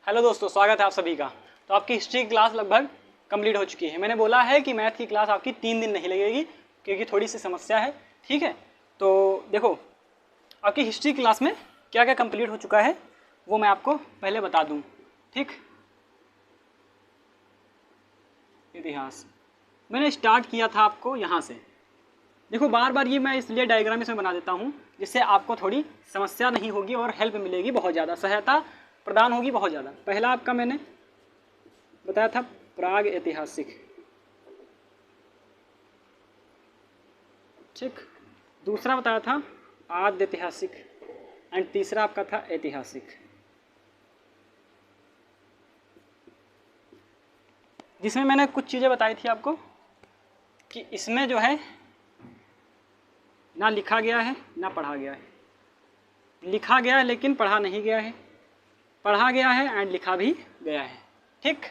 Hello दोस्तों, स्वागत है आप सभी का। तो आपकी हिस्ट्री की क्लास लगभग कंप्लीट हो चुकी है। मैंने बोला है कि मैथ की क्लास आपकी 3 दिन नहीं लगेगी क्योंकि थोड़ी सी समस्या है, ठीक है। तो देखो, आपकी हिस्ट्री क्लास में क्या क्या कंप्लीट हो चुका है वो मैं आपको पहले बता दूं, ठीक। इतिहास मैंने स्टार्ट किया था आपको यहाँ से। देखो, बार बार ये मैं इसलिए डायग्राम इसमें बना देता हूँ जिससे आपको थोड़ी समस्या नहीं होगी और हेल्प मिलेगी, बहुत ज़्यादा सहायता प्रदान होगी, बहुत ज़्यादा। पहला आपका मैंने बताया था प्राग ऐतिहासिक, ठीक। दूसरा बताया था आद्य ऐतिहासिक एंड तीसरा आपका था ऐतिहासिक, जिसमें मैंने कुछ चीज़ें बताई थी आपको कि इसमें जो है ना लिखा गया है ना पढ़ा गया है। लिखा गया है लेकिन पढ़ा नहीं गया है, पढ़ा गया है एंड लिखा भी गया है, ठीक।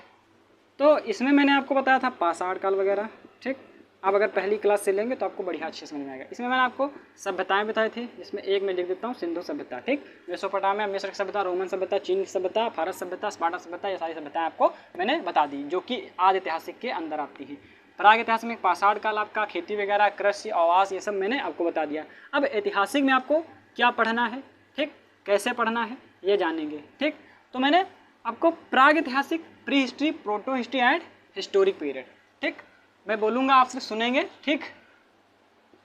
तो इसमें मैंने आपको बताया था पाषाण काल वगैरह, ठीक। आप अगर पहली क्लास से लेंगे तो आपको बढ़िया अच्छे समझ में आएगा। इसमें मैंने आपको सभ्यताएं बताए थे, जिसमें एक मैं लिख देता हूँ सिंधु सभ्यता, ठीक। मेसोपोटामिया, मिस्र सभ्यता, रोमन सभ्यता, चीन सभ्यता, फारस सभ्यता, स्पार्टा सभ्यता, ये सारी सभ्यताएं आपको मैंने बता दी जो कि आदि ऐतिहासिक के अंदर आती हैं। प्राग ऐतिहासिक में पाषाण काल, आपका खेती वगैरह, कृषि, आवास, ये सब मैंने आपको बता दिया। अब ऐतिहासिक में आपको क्या पढ़ना है, ठीक, कैसे पढ़ना है ये जानेंगे, ठीक। तो मैंने आपको प्राग ऐतिहासिक, pre history, proto history and historic period, ठीक, मैं बोलूँगा, आप सिर्फ सुनेंगे, ठीक,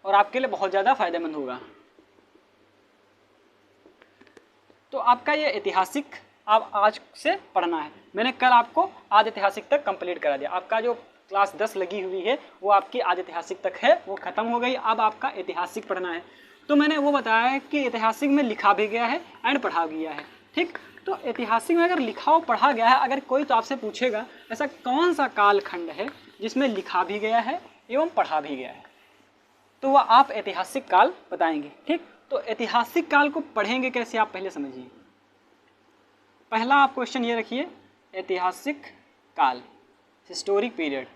और आपके लिए बहुत ज़्यादा फायदेमंद होगा। तो आपका ये ऐतिहासिक आप आज से पढ़ना है। मैंने कल आपको आदि ऐतिहासिक तक कंप्लीट करा दिया। आपका जो क्लास 10 लगी हुई है वो आपकी आदि ऐतिहासिक तक है, वो खत्म हो गई। अब आपका ऐतिहासिक पढ़ना है। तो मैंने वो बताया है कि ऐतिहासिक में लिखा भी गया है एंड पढ़ा गया है, ठीक। तो ऐतिहासिक में अगर लिखा और पढ़ा गया है, अगर कोई तो आपसे पूछेगा ऐसा कौन सा कालखंड है जिसमें लिखा भी गया है एवं पढ़ा भी गया है, तो वह आप ऐतिहासिक काल बताएंगे, ठीक। तो ऐतिहासिक काल को पढ़ेंगे कैसे, आप पहले समझिए। पहला आप क्वेश्चन ये रखिए, ऐतिहासिक काल, हिस्टोरिक पीरियड,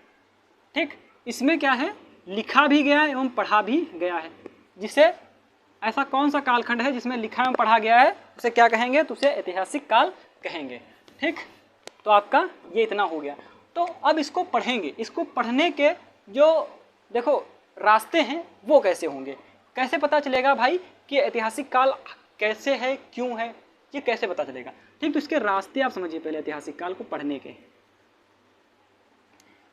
ठीक। इसमें क्या है, लिखा भी गया है एवं पढ़ा भी गया है। जिसे ऐसा कौन सा कालखंड है जिसमें लिखा एवं पढ़ा गया है, उसे क्या कहेंगे, तो उसे ऐतिहासिक काल कहेंगे, ठीक। तो आपका ये इतना हो गया। तो अब इसको पढ़ेंगे। इसको पढ़ने के जो देखो रास्ते हैं वो कैसे होंगे, कैसे पता चलेगा भाई कि ऐतिहासिक काल कैसे है, क्यों है, ये कैसे पता चलेगा, ठीक। तो इसके रास्ते आप समझिए पहले ऐतिहासिक काल को पढ़ने के।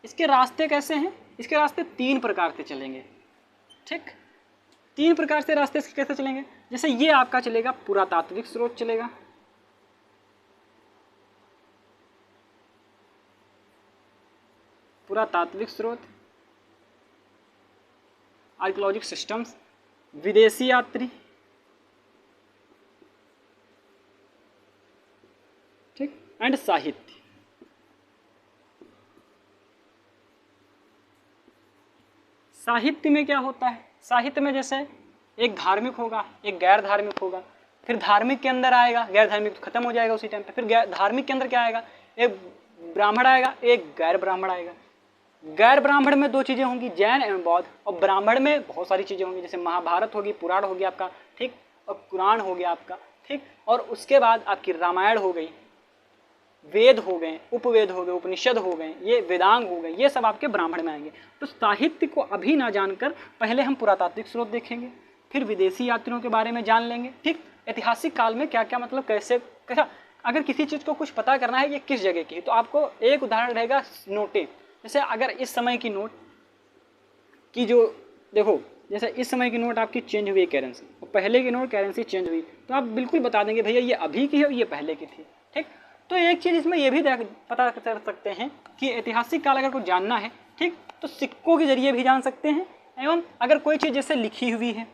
इसके रास्ते कैसे हैं, इसके रास्ते 3 प्रकार से चलेंगे, ठीक। 3 प्रकार से रास्ते कैसे चलेंगे, जैसे ये आपका चलेगा पुरातात्विक स्रोत चलेगा, पुरातात्विक स्रोत, आर्कियोलॉजिक सिस्टम्स, विदेशी यात्री, ठीक, एंड साहित्य। साहित्य में क्या होता है, साहित्य में जैसे एक धार्मिक होगा, एक गैर धार्मिक होगा, फिर धार्मिक के अंदर आएगा, गैर धार्मिक तो खत्म हो जाएगा उसी टाइम पे, फिर धार्मिक के अंदर क्या आएगा, एक ब्राह्मण आएगा, एक गैर ब्राह्मण आएगा। गैर ब्राह्मण में 2 चीज़ें होंगी, जैन एवं बौद्ध, और ब्राह्मण में बहुत सारी चीज़ें होंगी, जैसे महाभारत होगी, पुराण हो गया आपका, ठीक, और कुरान हो गया आपका, ठीक। और उसके बाद आपकी रामायण हो गई, वेद हो गए, उपवेद हो गए, उपनिषद हो गए, ये वेदांग हो गए, ये सब आपके ब्राह्मण में आएंगे। तो साहित्य को अभी ना जानकर पहले हम पुरातात्विक स्रोत देखेंगे, फिर विदेशी यात्रियों के बारे में जान लेंगे, ठीक। ऐतिहासिक काल में क्या क्या मतलब कैसे कैसा, अगर किसी चीज़ को कुछ पता करना है ये किस जगह की है, तो आपको एक उदाहरण रहेगा नोटें। जैसे अगर इस समय की नोट की जो देखो, जैसे इस समय की नोट आपकी चेंज हुई करेंसी, और पहले की नोट करेंसी चेंज हुई, तो आप बिल्कुल बता देंगे भैया ये अभी की है और ये पहले की थी, ठीक। तो एक चीज़ इसमें यह भी पता कर सकते हैं कि ऐतिहासिक काल अगर कुछ जानना है, ठीक, तो सिक्कों के जरिए भी जान सकते हैं। एवं अगर कोई चीज़ जैसे लिखी हुई है,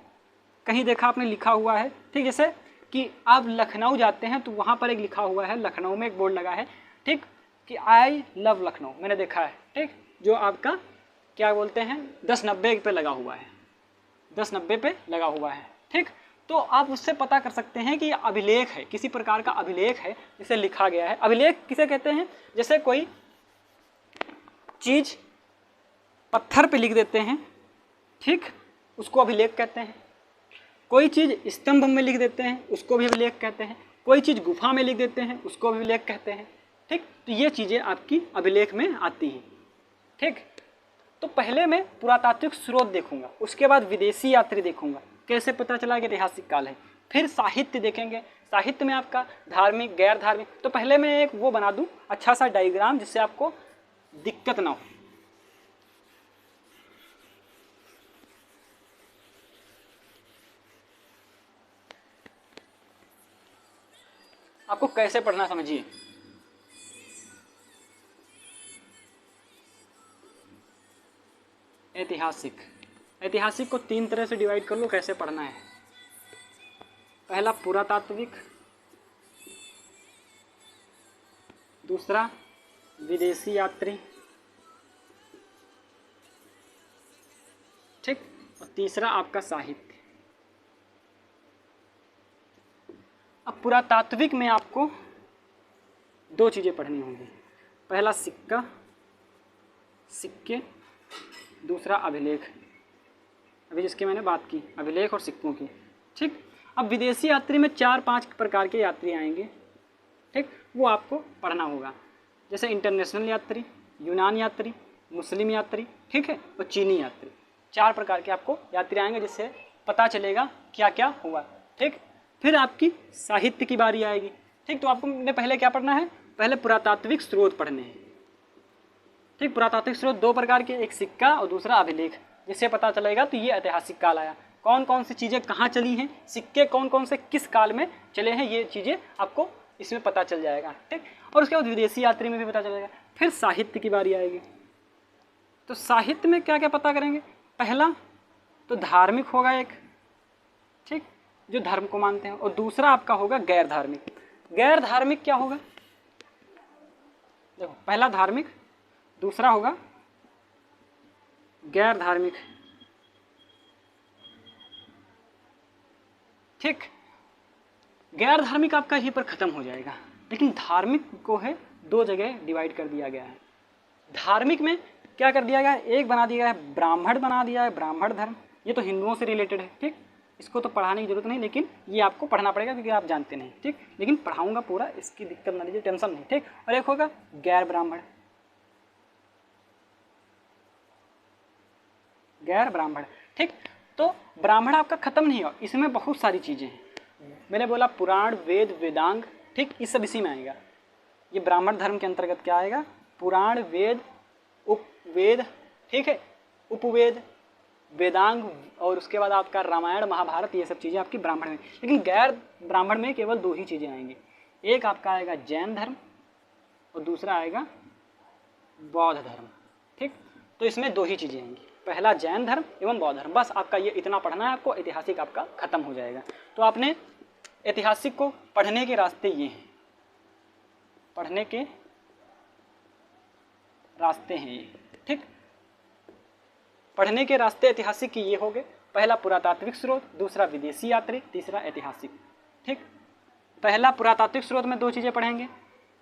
कहीं देखा आपने लिखा हुआ है, ठीक, जैसे कि आप लखनऊ जाते हैं तो वहाँ पर एक लिखा हुआ है, लखनऊ में एक बोर्ड लगा है, ठीक, कि आई लव लखनऊ, मैंने देखा है, ठीक, जो आपका क्या बोलते हैं 1090 पे लगा हुआ है, 1090 पे लगा हुआ है, ठीक। तो आप उससे पता कर सकते हैं कि यह अभिलेख है, किसी प्रकार का अभिलेख है जिसे लिखा गया है। अभिलेख किसे कहते हैं, जैसे कोई चीज़ पत्थर पे लिख देते हैं, ठीक, उसको अभिलेख कहते हैं। कोई चीज़ स्तंभ में लिख देते हैं, उसको भी अभिलेख कहते हैं। कोई चीज़ गुफा में लिख देते हैं, उसको भी अभिलेख कहते हैं, ठीक, तो ये चीज़ें आपकी अभिलेख में आती हैं। ठीक, तो पहले मैं पुरातात्विक स्रोत देखूंगा, उसके बाद विदेशी यात्री देखूंगा, कैसे पता चला कि ऐतिहासिक काल है। फिर साहित्य देखेंगे, साहित्य में आपका धार्मिक, गैर धार्मिक। तो पहले मैं एक वो बना दूं अच्छा सा डायग्राम, जिससे आपको दिक्कत ना हो। आपको कैसे पढ़ना समझिए। ऐतिहासिक, ऐतिहासिक को 3 तरह से डिवाइड कर लो कैसे पढ़ना है। पहला पुरातात्विक, दूसरा विदेशी यात्री, ठीक, और तीसरा आपका साहित्य। अब पुरातात्विक में आपको 2 चीज़ें पढ़नी होंगी। पहला सिक्का, सिक्के, दूसरा अभिलेख, अभी जिसकी मैंने बात की, अभिलेख और सिक्कों की। ठीक, अब विदेशी यात्री में 4-5 प्रकार के यात्री आएंगे। ठीक, वो आपको पढ़ना होगा, जैसे इंटरनेशनल यात्री, यूनान यात्री, मुस्लिम यात्री, ठीक है, और चीनी यात्री। 4 प्रकार के आपको यात्री आएंगे, जिससे पता चलेगा क्या क्या हुआ। ठीक, फिर आपकी साहित्य की बारी आएगी। ठीक, तो आपको ने पहले क्या पढ़ना है, पहले पुरातात्विक स्रोत पढ़ने हैं। ठीक, पुरातात्विक स्रोत 2 प्रकार के, एक सिक्का और दूसरा अभिलेख, जिससे पता चलेगा तो ये ऐतिहासिक काल आया। कौन कौन सी चीज़ें कहाँ चली हैं, सिक्के कौन कौन से किस काल में चले हैं, ये चीज़ें आपको इसमें पता चल जाएगा। ठीक, और उसके बाद विदेशी यात्री में भी पता चलेगा। फिर साहित्य की बारी आएगी। तो साहित्य में क्या क्या पता करेंगे, पहला तो धार्मिक होगा एक, ठीक, जो धर्म को मानते हैं, और दूसरा आपका होगा गैर धार्मिक। गैर धार्मिक क्या होगा, देखो, पहला धार्मिक, दूसरा होगा गैर धार्मिक। ठीक, गैर धार्मिक आपका यहीं पर खत्म हो जाएगा, लेकिन धार्मिक को है 2 जगह डिवाइड कर दिया गया है। धार्मिक में क्या कर दिया गया है, एक बना दिया है ब्राह्मण, बना दिया है ब्राह्मण धर्म। ये तो हिंदुओं से रिलेटेड है। ठीक, इसको तो पढ़ाने की जरूरत नहीं, लेकिन ये आपको पढ़ना पड़ेगा क्योंकि आप जानते नहीं। ठीक, लेकिन पढ़ाऊंगा पूरा, इसकी दिक्कत ना लीजिए, टेंशन नहीं। ठीक, और एक होगा गैर ब्राह्मण, गैर ब्राह्मण। ठीक, तो ब्राह्मण आपका खत्म नहीं हो, इसमें बहुत सारी चीज़ें हैं। मैंने बोला पुराण, वेद, वेदांग, ठीक, ये सब इसी में आएगा। ये ब्राह्मण धर्म के अंतर्गत क्या आएगा, पुराण, वेद, उपवेद, ठीक है, उपवेद, वेदांग, और उसके बाद आपका रामायण, महाभारत, ये सब चीज़ें आपकी ब्राह्मण में। लेकिन गैर ब्राह्मण में केवल 2 ही चीज़ें आएंगी, एक आपका आएगा जैन धर्म और दूसरा आएगा बौद्ध धर्म। ठीक, तो इसमें 2 ही चीज़ें आएंगी, पहला जैन धर्म एवं बौद्ध धर्म। बस आपका ये इतना पढ़ना है आपको, ऐतिहासिक आपका खत्म हो जाएगा। तो आपने ऐतिहासिक को पढ़ने के रास्ते ये हैं, पढ़ने के रास्ते हैं ये। ठीक, पढ़ने के रास्ते ऐतिहासिक के ये हो गए, पहला पुरातात्विक स्रोत, दूसरा विदेशी यात्री, तीसरा ऐतिहासिक। ठीक, पहला पुरातात्विक स्रोत में 2 चीज़ें पढ़ेंगे,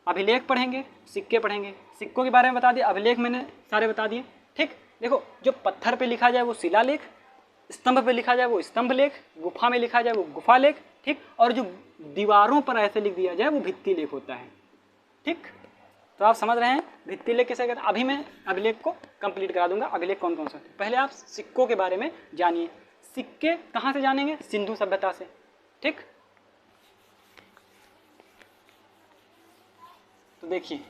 अभिलेख पढ़ेंगे, सिक्के पढ़ेंगे। सिक्कों के बारे में बता दिया, अभिलेख मैंने सारे बता दिए। ठीक, देखो, जो पत्थर पे लिखा जाए वो शिलालेख, स्तंभ पे लिखा जाए वो स्तंभ लेख, गुफा में लिखा जाए वो गुफा लेख। ठीक, और जो दीवारों पर ऐसे लिख दिया जाए वो भित्ति लेख होता है। ठीक, तो आप समझ रहे हैं भित्ति लेख कैसे कहते हैं। अभी मैं अभिलेख को कंप्लीट करा दूंगा, अभिलेख कौन कौन से होते हैं। पहले आप सिक्कों के बारे में जानिए। सिक्के कहाँ से जानेंगे, सिंधु सभ्यता से। ठीक, तो देखिए,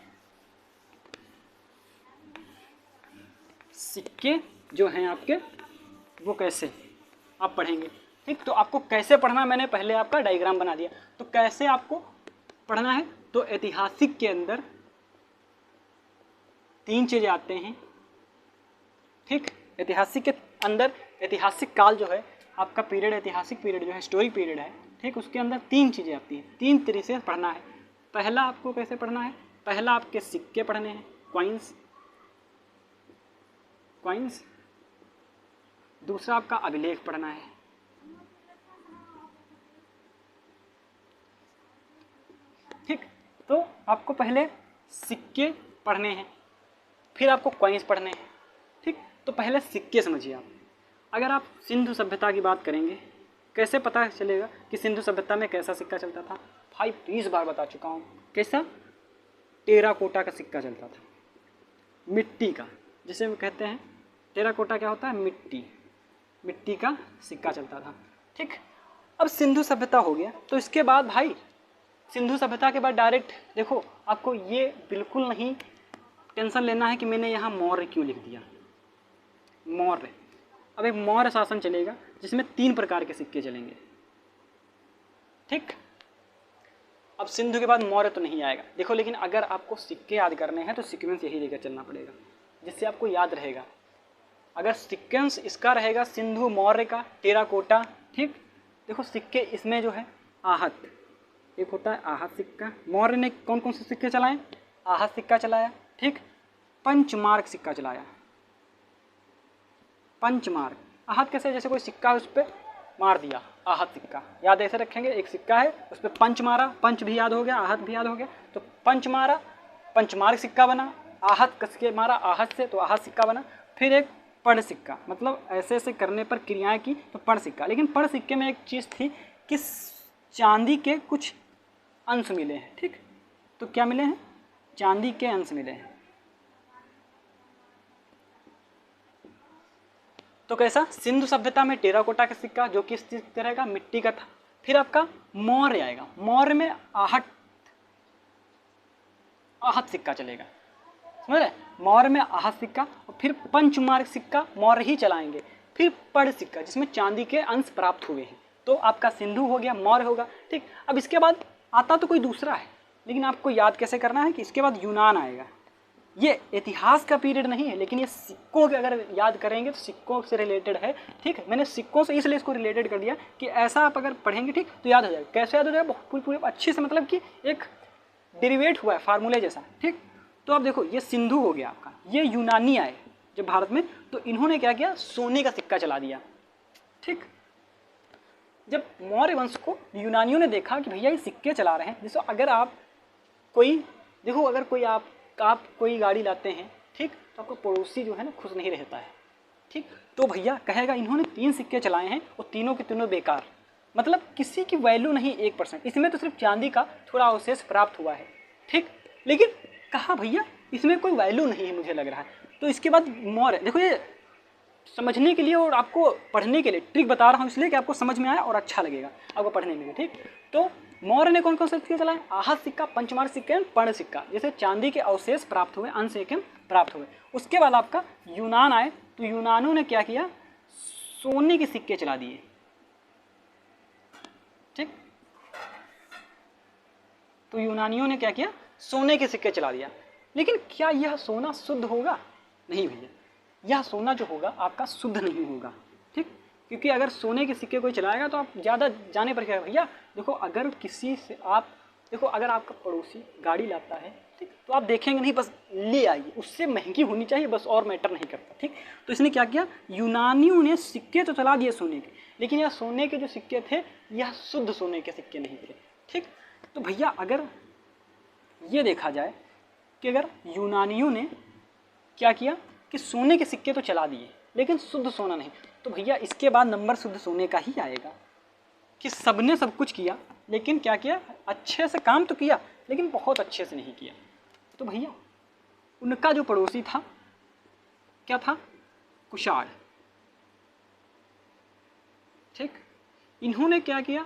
सिक्के जो हैं आपके वो कैसे आप पढ़ेंगे। ठीक, तो आपको कैसे पढ़ना मैंने पहले आपका डायग्राम बना दिया। तो कैसे आपको पढ़ना है, तो ऐतिहासिक के अंदर 3 चीज़ें आते हैं। ठीक, ऐतिहासिक के अंदर ऐतिहासिक काल जो है आपका पीरियड, ऐतिहासिक पीरियड जो है हिस्टोरिक पीरियड है। ठीक, उसके अंदर 3 चीज़ें आती हैं, 3 तरीके से पढ़ना है। पहला आपको कैसे पढ़ना है, पहला आपके सिक्के पढ़ने हैं, कॉइन्स, कॉइन्स। दूसरा आपका अभिलेख पढ़ना है। ठीक, तो आपको पहले सिक्के पढ़ने हैं, फिर आपको कॉइन्स पढ़ने हैं। ठीक, तो पहले सिक्के समझिए आप। अगर आप सिंधु सभ्यता की बात करेंगे, कैसे पता चलेगा कि सिंधु सभ्यता में कैसा सिक्का चलता था। भाई 20 बार बता चुका हूँ, कैसा, टेराकोटा का सिक्का चलता था, मिट्टी का, जिसे हम कहते हैं टेराकोटा क्या होता है, मिट्टी, मिट्टी का सिक्का चलता था। ठीक, अब सिंधु सभ्यता हो गया, तो इसके बाद भाई सिंधु सभ्यता के बाद डायरेक्ट देखो, आपको ये बिल्कुल नहीं टेंशन लेना है कि मैंने यहाँ मौर्य क्यों लिख दिया। मौर्य, अब एक मौर्य शासन चलेगा जिसमें 3 प्रकार के सिक्के चलेंगे। ठीक, अब सिंधु के बाद मौर्य तो नहीं आएगा देखो, लेकिन अगर आपको सिक्के याद करने हैं तो सीक्वेंस यही लेकर चलना पड़ेगा जिससे आपको याद रहेगा। अगर सीक्वेंस इसका रहेगा सिंधु, मौर्य का, टेराकोटा। ठीक, देखो सिक्के इसमें जो है आहत, एक होता है आहत सिक्का। मौर्य ने कौन कौन से सिक्के चलाए, आहत सिक्का चलाया। ठीक, पंचमार्क सिक्का चलाया। पंचमार्क, आहत कैसे, जैसे कोई सिक्का है उस पर मार दिया, आहत सिक्का, याद ऐसे रखेंगे, एक सिक्का है उस पर पंच मारा, पंच भी याद हो गया, आहत भी याद हो गया, तो पंच मारा, पंचमार्क सिक्का बना। आहत कस के मारा आहत से, तो आहत सिक्का बना। फिर एक पढ़ सिक्का, मतलब ऐसे ऐसे करने पर क्रियाएं की तो पढ़ सिक्का। लेकिन पढ़ सिक्के में एक चीज़ थी कि चांदी के कुछ अंश मिले हैं। ठीक, तो क्या मिले हैं, चांदी के अंश मिले हैं। तो कैसा, सिंधु सभ्यता में टेराकोटा का सिक्का जो कि इस तरह का मिट्टी का था। फिर आपका मौर्य आएगा, मौर्य में आहट, आहत सिक्का चलेगा, समझ रहे, मौर्य में आहत सिक्का। और फिर पंचमार्क सिक्का मौर्य ही चलाएंगे। फिर पढ़ सिक्का जिसमें चांदी के अंश प्राप्त हुए हैं। तो आपका सिंधु हो गया, मौर्य होगा। ठीक, अब इसके बाद आता तो कोई दूसरा है, लेकिन आपको याद कैसे करना है कि इसके बाद यूनान आएगा। ये इतिहास का पीरियड नहीं है, लेकिन ये सिक्कों के अगर याद करेंगे तो सिक्कों से रिलेटेड है। ठीक है, मैंने सिक्कों से इसलिए इसको रिलेटेड कर दिया कि ऐसा आप अगर पढ़ेंगे ठीक तो याद हो जाएगा। कैसे याद हो जाएगा, बहुत पूरे अच्छे से, मतलब कि एक डेरिवेट हुआ है फार्मूले जैसा। ठीक, तो आप देखो ये सिंधु हो गया आपका, ये यूनानी आए जब भारत में, तो इन्होंने क्या किया, सोने का सिक्का चला दिया। ठीक, जब मौर्य वंश को यूनानियों ने देखा कि भैया ये सिक्के चला रहे हैं, जैसे अगर आप कोई देखो, अगर कोई आप कोई गाड़ी लाते हैं, ठीक, तो आपका पड़ोसी जो है ना खुश नहीं रहता है। ठीक, तो भैया कहेगा इन्होंने 3 सिक्के चलाए हैं और तीनों के तीनों बेकार, मतलब किसी की वैल्यू नहीं 1%। इसमें तो सिर्फ चांदी का थोड़ा अवशेष प्राप्त हुआ है। ठीक, लेकिन कहा भैया इसमें कोई वैल्यू नहीं है मुझे लग रहा है। तो इसके बाद मौर्य, देखो ये समझने के लिए और आपको पढ़ने के लिए ट्रिक बता रहा हूँ इसलिए कि आपको समझ में आए और अच्छा लगेगा आपको पढ़ने में। ठीक, तो मौर्य ने कौन कौन से सिक्के चलाए, आहत सिक्का, पंचमार्क सिक्का, पर्ण सिक्का, जैसे चांदी के अवशेष प्राप्त हुए, अंश एवं प्राप्त हुए। उसके बाद आपका यूनान आए, तो यूनानियों ने क्या किया, सोने के सिक्के चला दिए। ठीक, तो यूनानियों ने क्या किया, सोने के सिक्के चला दिया। लेकिन क्या यह सोना शुद्ध होगा, नहीं भैया, यह सोना जो होगा आपका शुद्ध नहीं होगा। ठीक, क्योंकि अगर सोने के सिक्के कोई चलाएगा तो आप ज़्यादा जाने पर क्या, भैया देखो अगर किसी से आप देखो, अगर आपका पड़ोसी गाड़ी लाता है, ठीक, तो आप देखेंगे नहीं, बस ले आइए, उससे महंगी होनी चाहिए बस, और मैटर नहीं करता। ठीक, तो इसने क्या किया, यूनानियों ने सिक्के तो चला दिए सोने के, लेकिन यह सोने के जो सिक्के थे यह शुद्ध सोने के सिक्के नहीं थे। ठीक, तो भैया अगर ये देखा जाए कि अगर यूनानियों ने क्या किया कि सोने के सिक्के तो चला दिए लेकिन शुद्ध सोना नहीं, तो भैया इसके बाद नंबर शुद्ध सोने का ही आएगा कि सबने सब कुछ किया, लेकिन क्या किया, अच्छे से काम तो किया लेकिन बहुत अच्छे से नहीं किया। तो भैया उनका जो पड़ोसी था क्या था, कुषाण। ठीक, इन्होंने क्या किया,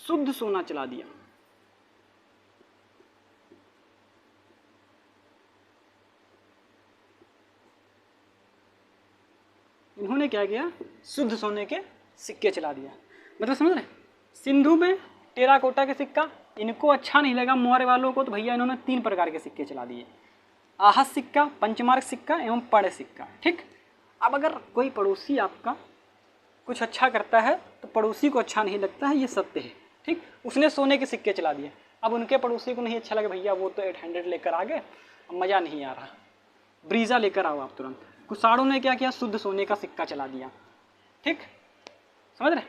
शुद्ध सोना चला दिया। इन्होंने क्या किया, शुद्ध सोने के सिक्के चला दिया। मतलब समझ रहे, सिंधु में टेराकोटा के सिक्का इनको अच्छा नहीं लगा मौर्य वालों को, तो भैया इन्होंने 3 प्रकार के सिक्के चला दिए, आहत सिक्का, पंचमार्क सिक्का एवं पढ़ सिक्का। ठीक, अब अगर कोई पड़ोसी आपका कुछ अच्छा करता है तो पड़ोसी को अच्छा नहीं लगता है, ये सत्य है। ठीक, उसने सोने के सिक्के चला दिए, अब उनके पड़ोसी को नहीं अच्छा लगा, भैया वो तो 800 लेकर आ गए, अब मज़ा नहीं आ रहा, ब्रीजा लेकर आओ आप तुरंत। कुषाणों ने क्या किया, शुद्ध सोने का सिक्का चला दिया। ठीक, समझ रहे,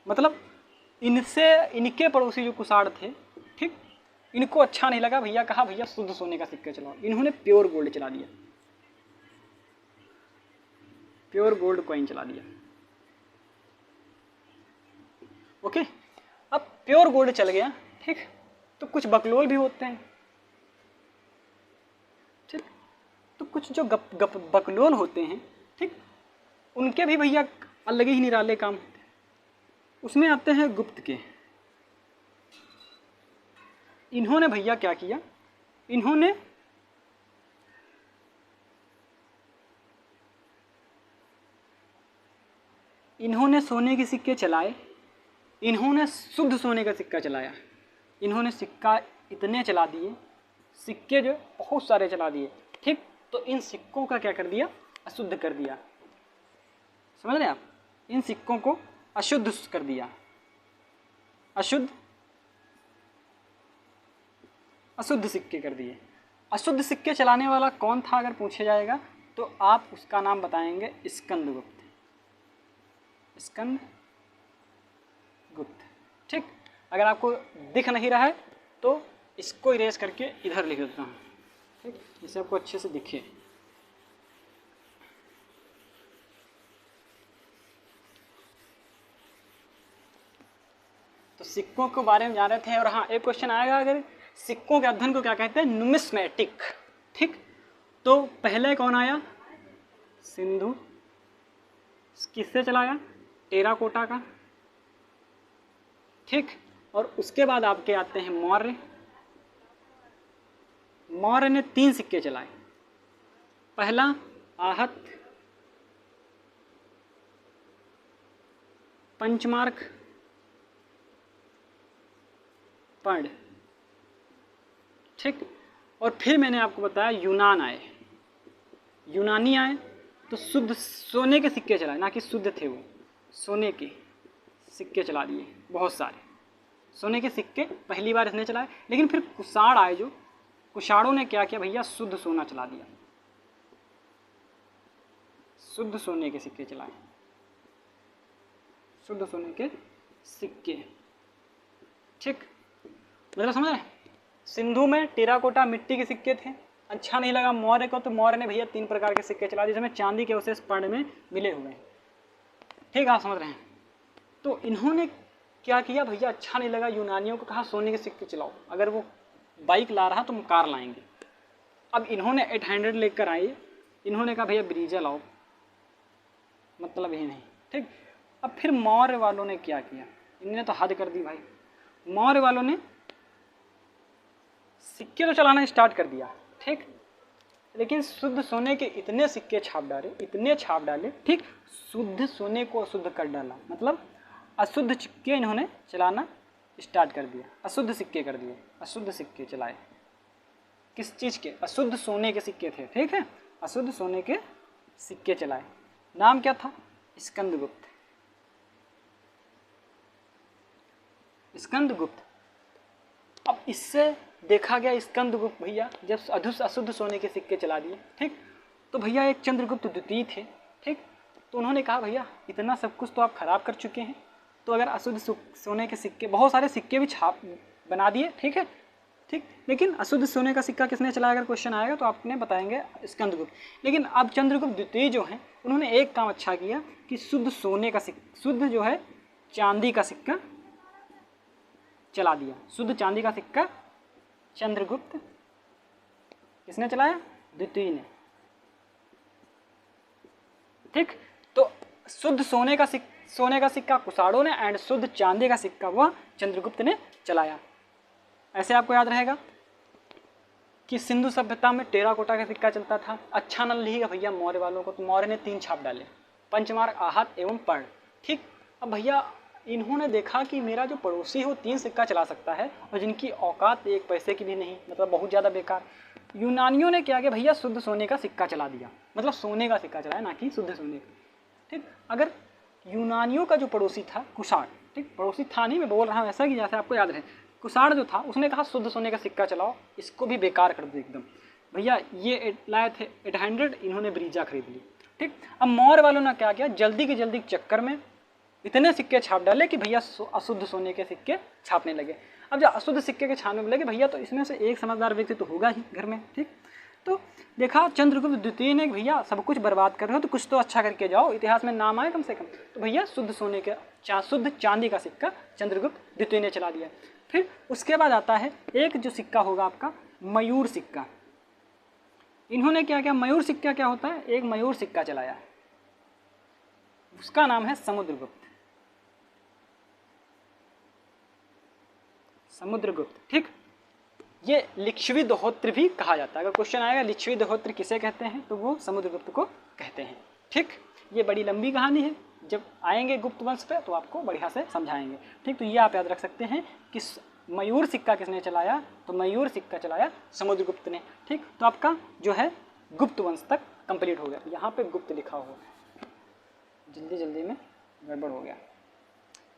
मतलब इनके पड़ोसी जो कुषाण थे, ठीक, इनको अच्छा नहीं लगा, भैया कहा भैया शुद्ध सोने का सिक्का चलाओ, इन्होंने प्योर गोल्ड चला दिया, प्योर गोल्ड कॉइन चला दिया। ओके, अब प्योर गोल्ड चल गया। ठीक, तो कुछ बकलोल भी होते हैं, तो कुछ जो बकलोल होते हैं, ठीक, उनके भी भैया अलग ही निराले काम होते हैं। उसमें आते हैं गुप्त के। इन्होंने भैया क्या किया, इन्होंने सोने के सिक्के चलाए, इन्होंने शुद्ध सोने का सिक्का चलाया। इन्होंने सिक्का इतने चला दिए, सिक्के जो बहुत सारे चला दिए, ठीक, तो इन सिक्कों का क्या कर दिया, अशुद्ध कर दिया। समझ रहे आप, इन सिक्कों को अशुद्ध कर दिया। अशुद्ध सिक्के कर दिए। अशुद्ध सिक्के चलाने वाला कौन था अगर पूछा जाएगा तो आप उसका नाम बताएंगे स्कंदगुप्त। स्कंदगुप्त, ठीक। अगर आपको दिख नहीं रहा है तो इसको इरेज करके इधर लिख देता हूँ, ठीक, जिससे आपको अच्छे से दिखे। तो सिक्कों के बारे में जान रहे थे। और हाँ, एक क्वेश्चन आएगा, अगर सिक्कों के अध्ययन को क्या कहते हैं, नुमिस्मेटिक, ठीक। तो पहले कौन आया, सिंधु, किससे चलाया, टेराकोटा का, ठीक। और उसके बाद आपके आते हैं मौर्य। मौर्य ने 3 सिक्के चलाए। पहला आहत, पंचमार्क, पर्ण, ठीक। और फिर मैंने आपको बताया यूनान आए, यूनानी आए तो शुद्ध सोने के सिक्के चलाए, ना कि शुद्ध थे वो, सोने के सिक्के चला दिए बहुत सारे। सोने के सिक्के पहली बार इसने चलाए। लेकिन फिर कुषाण आए, जो कुषाणों ने क्या किया भैया, शुद्ध सोना चला दिया, शुद्ध सोने के सिक्के चलाए, शुद्ध सोने के सिक्के, ठीक। मतलब समझ रहे। सिंधु में टेराकोटा मिट्टी के सिक्के थे, अच्छा नहीं लगा मौर्य को, तो मौर्य ने भैया 3 प्रकार के सिक्के चला दिए, जिसमें चांदी के अवशेष पर्ण में मिले हुए हैं, ठीक, आप समझ रहे हैं। तो इन्होंने क्या किया भैया, अच्छा नहीं लगा, यूनानियों को कहा सोने के सिक्के चलाओ। अगर वो बाइक ला रहा तो हम कार लाएंगे। अब इन्होंने 800 लेकर आए, इन्होंने कहा भैया ब्रीजा लाओ, मतलब ही नहीं, ठीक। अब फिर मौर्य वालों ने क्या किया, इन्होंने तो हद कर दी भाई। मौर्य वालों ने सिक्के तो चलाना स्टार्ट कर दिया, ठीक, लेकिन शुद्ध सोने के इतने सिक्के छाप डाले, इतने छाप डाले, ठीक, शुद्ध सोने को अशुद्ध कर डाला। मतलब अशुद्ध सिक्के इन्होंने चलाना स्टार्ट कर दिया, अशुद्ध सिक्के कर दिए, अशुद्ध सिक्के चलाए। किस चीज़ के, अशुद्ध सोने के सिक्के थे, ठीक है, अशुद्ध सोने के सिक्के चलाए। नाम क्या था, स्कंदगुप्त, स्कंदगुप्त। अब इससे देखा गया स्कंदगुप्त भैया जब अशुद्ध सोने के सिक्के चला दिए, ठीक, तो भैया एक चंद्रगुप्त द्वितीय थे, ठीक। तो उन्होंने कहा भैया इतना सब कुछ तो आप खराब कर चुके हैं, तो अगर अशुद्ध सोने के सिक्के, बहुत सारे सिक्के भी छाप बना दिए, ठीक है, ठीक, लेकिन अशुद्ध सोने का सिक्का किसने चलाया, अगर क्वेश्चन आएगा तो आपने बताएंगे स्कंदगुप्त। लेकिन अब चंद्रगुप्त द्वितीय जो हैं उन्होंने एक काम अच्छा किया कि शुद्ध सोने का सिक्का, शुद्ध जो है चांदी का सिक्का चला दिया। शुद्ध चांदी का सिक्का चंद्रगुप्त किसने चलाया, द्वितीय ने, ठीक। तो शुद्ध सोने का सिक्का कुषाणों ने एंड शुद्ध चांदी का सिक्का वह चंद्रगुप्त ने चलाया। ऐसे आपको याद रहेगा कि सिंधु सभ्यता में टेराकोटा का सिक्का चलता था, अच्छा न लगेगा भैया मौर्य वालों को, तो मौर्य ने 3 छाप डाले, पंचमार्क, आहत एवं पर्ण, ठीक। अब भैया इन्होंने देखा कि मेरा जो पड़ोसी है वो 3 सिक्का चला सकता है और जिनकी औकात 1 पैसे की भी नहीं, मतलब बहुत ज़्यादा बेकार। यूनानियों ने क्या किया भैया, शुद्ध सोने का सिक्का चला दिया, मतलब सोने का सिक्का चलाया, ना कि शुद्ध सोने का, ठीक। अगर यूनानियों का जो पड़ोसी था कुषाण, ठीक, पड़ोसी था नहीं, मैं बोल रहा हूँ ऐसा कि जैसे आपको याद रहे, कुषाण जो था उसने कहा शुद्ध सोने का सिक्का चलाओ, इसको भी बेकार कर दो एकदम। भैया ये लाए थे 800, इन्होंने ब्रीजा खरीद ली, ठीक। अब मौर्य वालों ने क्या किया, जल्दी के जल्दी चक्कर में इतने सिक्के छाप डाले कि भैया अशुद्ध सोने के सिक्के छापने लगे। अब जब अशुद्ध सिक्के के छापने लगे भैया, तो इसमें से एक समझदार व्यक्ति तो होगा ही घर में, ठीक। तो देखा चंद्रगुप्त द्वितीय ने, भैया सब कुछ बर्बाद कर रहे हो तो कुछ तो अच्छा करके जाओ, इतिहास में नाम आए कम से कम। तो भैया शुद्ध सोने के शुद्ध चांदी का सिक्का चंद्रगुप्त द्वितीय ने चला दिया। फिर उसके बाद आता है एक जो सिक्का होगा आपका मयूर सिक्का। इन्होंने क्या किया, मयूर सिक्का क्या होता है, एक मयूर सिक्का चलाया, उसका नाम है समुद्रगुप्त। समुद्रगुप्त, ठीक। ये लिच्छवी दोहोत्र भी कहा जाता है। अगर क्वेश्चन आएगा लिच्छवी दोहोत्र किसे कहते हैं, तो वो समुद्रगुप्त को कहते हैं, ठीक। ये बड़ी लंबी कहानी है, जब आएंगे गुप्त वंश पे तो आपको बढ़िया से समझाएंगे, ठीक। तो ये आप याद रख सकते हैं कि मयूर सिक्का किसने चलाया, तो मयूर सिक्का चलाया समुद्रगुप्त ने, ठीक। तो आपका जो है गुप्त वंश तक कंप्लीट हो गया। यहाँ पे गुप्त लिखा हुआ है, जल्दी जल्दी में गड़बड़ हो गया,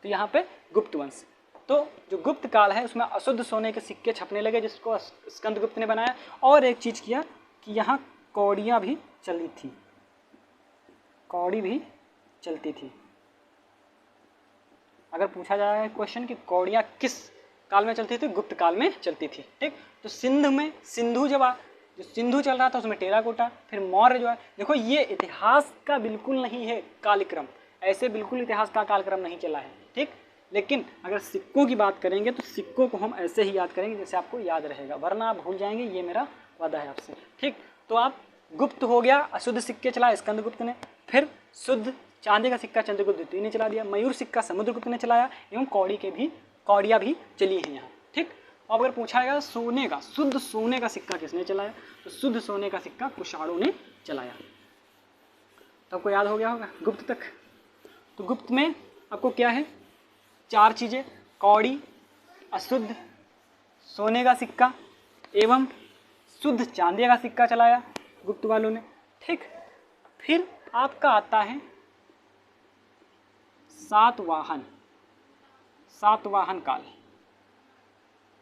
तो यहाँ पे गुप्त वंश। तो जो गुप्त काल है उसमें अशुद्ध सोने के सिक्के छपने लगे, जिसको स्कंदगुप्त ने बनाया। और एक चीज़ किया कि यहाँ कौड़ियाँ भी चली थी, कौड़ी भी चलती थी। अगर पूछा जाए क्वेश्चन कि कौड़ियाँ किस काल में चलती थी, गुप्त काल में चलती थी, ठीक। तो सिंध में सिंधु जो सिंधु चल रहा था उसमें टेराकोटा, फिर मौर्य जो है, देखो ये इतिहास का बिल्कुल नहीं है कालक्रम, ऐसे बिल्कुल इतिहास का कालक्रम नहीं चला है, ठीक। लेकिन अगर सिक्कों की बात करेंगे तो सिक्कों को हम ऐसे ही याद करेंगे जैसे आपको याद रहेगा, वरना आप भूल जाएंगे, ये मेरा वादा है आपसे, ठीक। तो आप गुप्त हो गया, अशुद्ध सिक्के चलाए स्कंदगुप्त ने, फिर शुद्ध चांदी का सिक्का चंद्रगुप्त द्वितीय ने चला दिया, मयूर सिक्का समुद्रगुप्त ने चलाया, एवं कौड़ियाँ भी चली हैं यहाँ, ठीक। अब अगर पूछा गया सोने का, शुद्ध सोने का सिक्का किसने चलाया, तो शुद्ध सोने का सिक्का कुषाणों ने चलाया। तो आपको याद हो गया होगा गुप्त तक। तो गुप्त में आपको क्या है, 4 चीज़ें, कौड़ी, अशुद्ध सोने का सिक्का एवं शुद्ध चांदी का सिक्का चलाया गुप्त वालों ने, ठीक। फिर आपका आता है सातवाहन काल,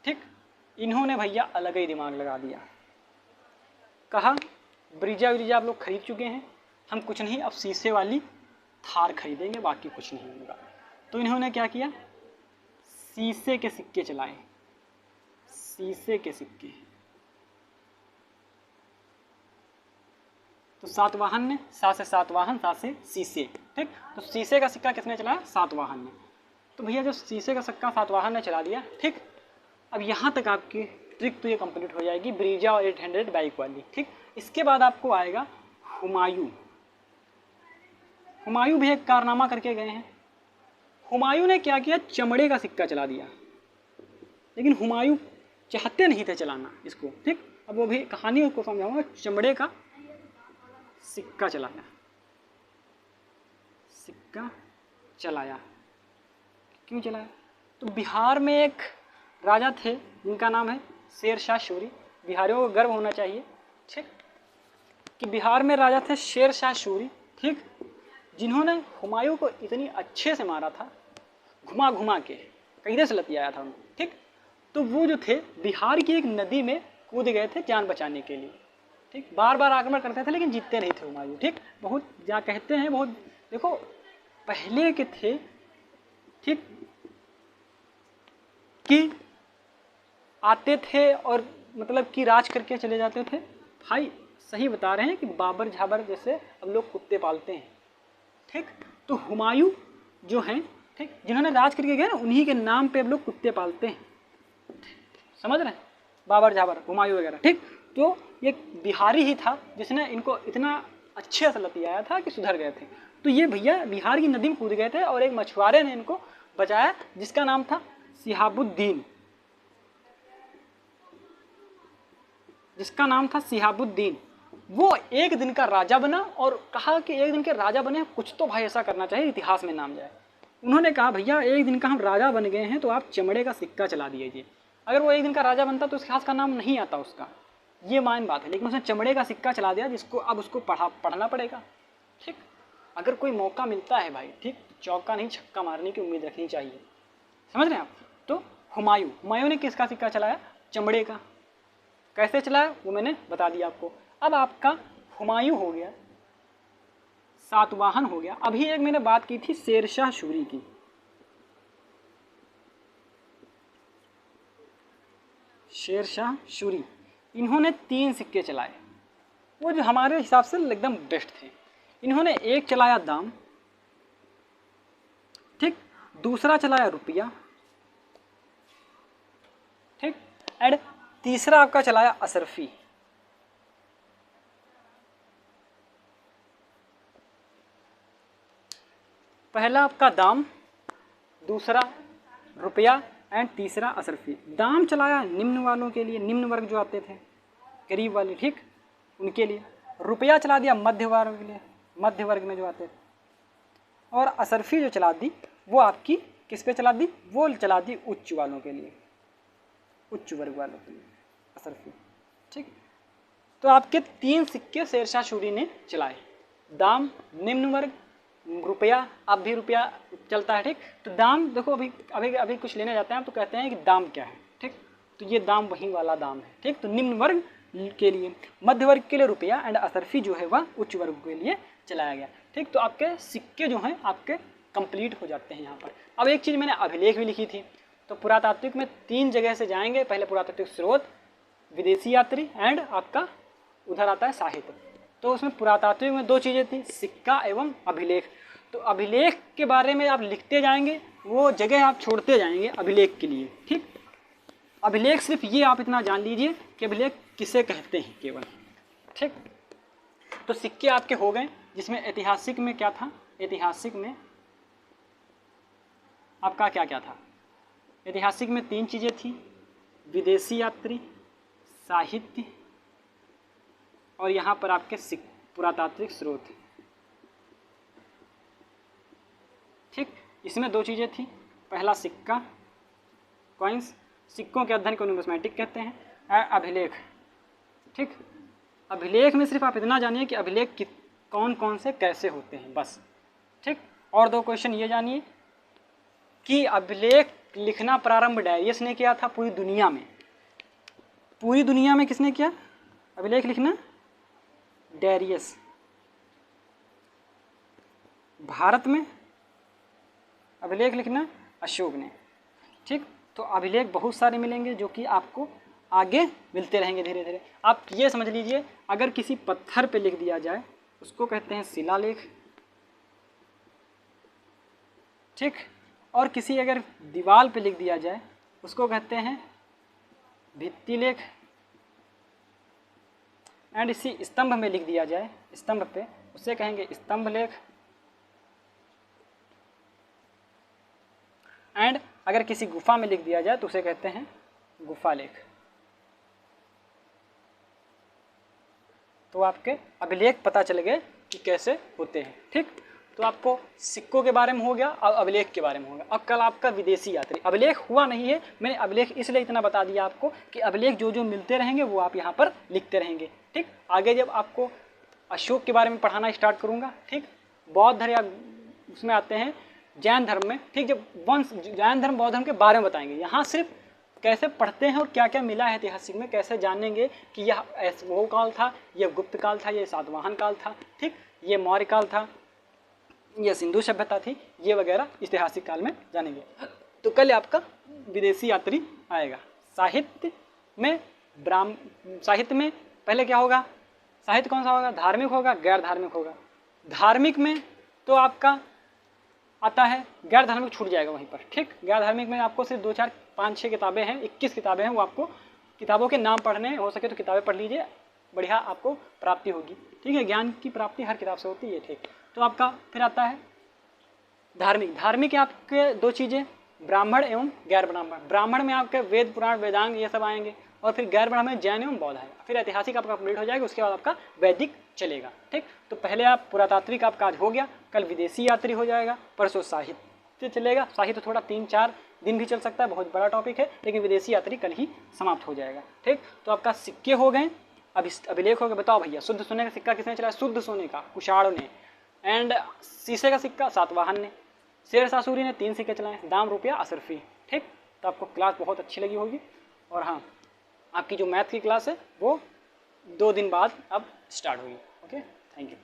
ठीक। इन्होंने भैया अलग ही दिमाग लगा दिया, कहा ब्रिजा विरिजा आप लोग खरीद चुके हैं, हम कुछ नहीं, अब शीशे वाली थार खरीदेंगे, बाकी कुछ नहीं होगा। तो इन्होंने क्या किया, शीशे के सिक्के चलाए, शीशे के सिक्के। तो सातवाहन ने, सा से सातवाहन, सा से शीशे, ठीक। तो शीशे का सिक्का किसने चलाया, सातवाहन ने। तो भैया जो शीशे का सिक्का सातवाहन ने चला दिया, ठीक। अब यहाँ तक आपकी ट्रिक तो ये कंप्लीट हो जाएगी, ब्रीजा और 800 बाइक वाली, ठीक। इसके बाद आपको आएगा हुमायूं। हुमायूं भी एक कारनामा करके गए हैं। हुमायूं ने क्या किया, चमड़े का सिक्का चला दिया, लेकिन हुमायूं चाहते नहीं थे चलाना इसको, ठीक। अब वो भी कहानी उसको समझाऊंगा। चमड़े का सिक्का चलाया, सिक्का चलाया, क्यों चलाया, तो बिहार में एक राजा थे जिनका नाम है शेर शाह सूरी। बिहारियों को गर्व होना चाहिए, ठीक, कि बिहार में राजा थे शेर शाह सूरी, ठीक, जिन्होंने हुमायूं को इतनी अच्छे से मारा था, घुमा घुमा के कैदे से लतियाया था उनको, ठीक। तो वो जो थे बिहार की एक नदी में कूद गए थे जान बचाने के लिए, ठीक। बार बार आक्रमण करते थे लेकिन जीतते नहीं थे हुमायूं, ठीक। बहुत क्या कहते हैं, बहुत देखो पहले के थे, ठीक, कि आते थे और मतलब कि राज करके चले जाते थे। भाई सही बता रहे हैं कि बाबर झाबर जैसे अब लोग कुत्ते पालते हैं, ठीक। तो हुमायूं जो हैं, ठीक, जिन्होंने राज करके गए ना, उन्हीं के नाम पे अब लोग कुत्ते पालते हैं, समझ रहे हैं, बाबर झाबर हुमायूं वगैरह, ठीक। तो ये बिहारी ही था जिसने इनको इतना अच्छे से लतियाया था कि सुधर गए थे। तो ये भैया बिहार की नदी में कूद गए थे और एक मछुआरे ने इनको बचाया जिसका नाम था सिहाबुद्दीन, जिसका नाम था सिहाबुद्दीन। वो एक दिन का राजा बना और कहा कि एक दिन के राजा बने कुछ तो भाई ऐसा करना चाहिए इतिहास में नाम जाए। उन्होंने कहा भैया एक दिन का हम राजा बन गए हैं तो आप चमड़े का सिक्का चला दीजिए। अगर वो एक दिन का राजा बनता तो इतिहास का नाम नहीं आता उसका, ये मान बात है, लेकिन उसने चमड़े का सिक्का चला दिया जिसको अब उसको पढ़ना पड़ेगा, ठीक। अगर कोई मौका मिलता है भाई, ठीक, चौका नहीं छक्का मारने की उम्मीद रखनी चाहिए, समझ रहे हैं आप। तो हुमायूं ने किसका सिक्का चलाया, चमड़े का। कैसे चलाया वो मैंने बता दिया आपको। अब आपका हुमायूं हो गया, सातवाहन हो गया। अभी एक मैंने बात की थी शेर शाह सूरी की, शेर शाह सूरी, इन्होंने 3 सिक्के चलाए, वो जो हमारे हिसाब से एकदम बेस्ट थे। इन्होंने एक चलाया दाम, ठीक, दूसरा चलाया रुपया, ठीक, एंड तीसरा आपका चलाया अशरफी। पहला आपका दाम, दूसरा रुपया एंड तीसरा असरफी। दाम चलाया निम्न वालों के लिए, निम्न वर्ग जो आते थे, गरीब वाले, ठीक, उनके लिए। रुपया चला दिया मध्य वर्ग के लिए, मध्य वर्ग में जो आते थे। और असरफी जो चला दी वो आपकी किस पे चला दी, वो चला दी उच्च वालों के लिए, उच्च वर्ग वालों के लिए असरफी, ठीक। तो आपके 3 सिक्के शेरशाह सूरी ने चलाए, दाम, निम्न वर्ग, रुपया। अब भी रुपया चलता है, ठीक। तो दाम देखो, अभी अभी अभी कुछ लेने जाते हैं तो कहते हैं कि दाम क्या है, ठीक। तो ये दाम वही वाला दाम है, ठीक। तो निम्न वर्ग के लिए, मध्य वर्ग के लिए रुपया एंड असरफी जो है वह उच्च वर्ग के लिए चलाया गया, ठीक। तो आपके सिक्के जो हैं आपके कंप्लीट हो जाते हैं यहाँ पर। अब एक चीज़ मैंने अभिलेख भी लिखी थी, तो पुरातात्विक में 3 जगह से जाएंगे। पहले पुरातात्विक स्रोत, विदेशी यात्री एंड आपका उधर आता है साहित्य। तो उसमें पुरातात्विक में 2 चीज़ें थी, सिक्का एवं अभिलेख। तो अभिलेख के बारे में आप लिखते जाएंगे, वो जगह आप छोड़ते जाएंगे अभिलेख के लिए, ठीक। अभिलेख सिर्फ ये आप इतना जान लीजिए कि अभिलेख किसे कहते हैं केवल, ठीक। तो सिक्के आपके हो गए, जिसमें ऐतिहासिक में क्या था, ऐतिहासिक में आपका क्या क्या था। ऐतिहासिक में 3 चीज़ें थी, विदेशी यात्री, साहित्य और यहाँ पर आपके पुरातात्विक स्रोत, ठीक। इसमें 2 चीज़ें थी, पहला सिक्का, कॉइन्स, सिक्कों के अध्ययन को न्यूमिस्मेटिक कहते हैं, अभिलेख, ठीक। अभिलेख में सिर्फ आप इतना जानिए कि अभिलेख कौन कौन से कैसे होते हैं, बस, ठीक। और 2 क्वेश्चन ये जानिए कि अभिलेख लिखना प्रारंभ डायरियस ने किया था पूरी दुनिया में। पूरी दुनिया में किसने किया अभिलेख लिखना? डायरियस। भारत में अभिलेख लिखना अशोक ने, ठीक। तो अभिलेख बहुत सारे मिलेंगे जो कि आपको आगे मिलते रहेंगे धीरे धीरे। आप ये समझ लीजिए, अगर किसी पत्थर पे लिख दिया जाए उसको कहते हैं शिलालेख, ठीक। और किसी अगर दीवार पे लिख दिया जाए उसको कहते हैं भित्तिलेख, एंड इसी स्तंभ में लिख दिया जाए, स्तंभ पे, उसे कहेंगे स्तंभ लेख। एंड अगर किसी गुफा में लिख दिया जाए तो उसे कहते हैं गुफा लेख। तो आपके अभिलेख पता चल गए कि कैसे होते हैं, ठीक। तो आपको सिक्कों के बारे में हो गया, अब अभिलेख के बारे में होगा। अब कल आपका विदेशी यात्री, अभिलेख हुआ नहीं है, मैंने अभिलेख इसलिए इतना बता दिया आपको कि अभिलेख जो जो मिलते रहेंगे वो आप यहाँ पर लिखते रहेंगे, ठीक। आगे जब आपको अशोक के बारे में पढ़ाना स्टार्ट करूँगा, ठीक, बौद्ध धर्म या उसमें आते हैं जैन धर्म में, ठीक। जब वंश जैन धर्म बौद्ध धर्म के बारे में बताएंगे, यहाँ सिर्फ कैसे पढ़ते हैं और क्या क्या मिला है ऐतिहासिक में, कैसे जानेंगे कि यह वो काल था, यह गुप्त काल था, यह सातवाहन काल था, ठीक, ये मौर्य काल था, यह सिंधु सभ्यता थी, ये वगैरह ऐतिहासिक काल में जानेंगे। तो कल आपका विदेशी यात्री आएगा। साहित्य में साहित्य में पहले क्या होगा, साहित्य कौन सा होगा, धार्मिक होगा, गैर धार्मिक होगा। धार्मिक में तो आपका आता है, गैर धार्मिक छूट जाएगा वहीं पर, ठीक। गैर धार्मिक में आपको सिर्फ 2, 4, 5, 6 किताबें हैं, 21 किताबें हैं, वो आपको किताबों के नाम पढ़ने, हो सके तो किताबें पढ़ लीजिए, बढ़िया आपको प्राप्ति होगी, ठीक है। ज्ञान की प्राप्ति हर किताब से होती है, ठीक। तो आपका फिर आता है धार्मिक। धार्मिक आपके 2 चीज़ें, ब्राह्मण एवं गैर ब्राह्मण। ब्राह्मण में आपके वेद पुराण वेदांग ये सब आएंगे, और फिर गैर ब्राह्मण में जैन एवं बौद्ध आएगा। फिर ऐतिहासिक आपका कंप्लीट हो जाएगा, उसके बाद आपका वैदिक चलेगा, ठीक। तो पहले आप पुरातात्विक आपका आज हो गया, कल विदेशी यात्री हो जाएगा, परसों साहित्य चलेगा। साहित्य थोड़ा 3-4 दिन भी चल सकता है, बहुत बड़ा टॉपिक है, लेकिन विदेशी यात्री कल ही समाप्त हो जाएगा, ठीक। तो आपका सिक्के हो गए, अब अभिलेख हो गए। बताओ भैया, शुद्ध सोने का सिक्का किसने चलाया? शुद्ध सोने का कुशाण ने, एंड शीशे का सिक्का सातवाहन ने, शेरशाह सूरी ने 3 सिक्के चलाए, दाम, रुपया, असरफी, ठीक। तो आपको क्लास बहुत अच्छी लगी होगी। और हाँ, आपकी जो मैथ की क्लास है वो 2 दिन बाद अब स्टार्ट होगी। Okay, thank you.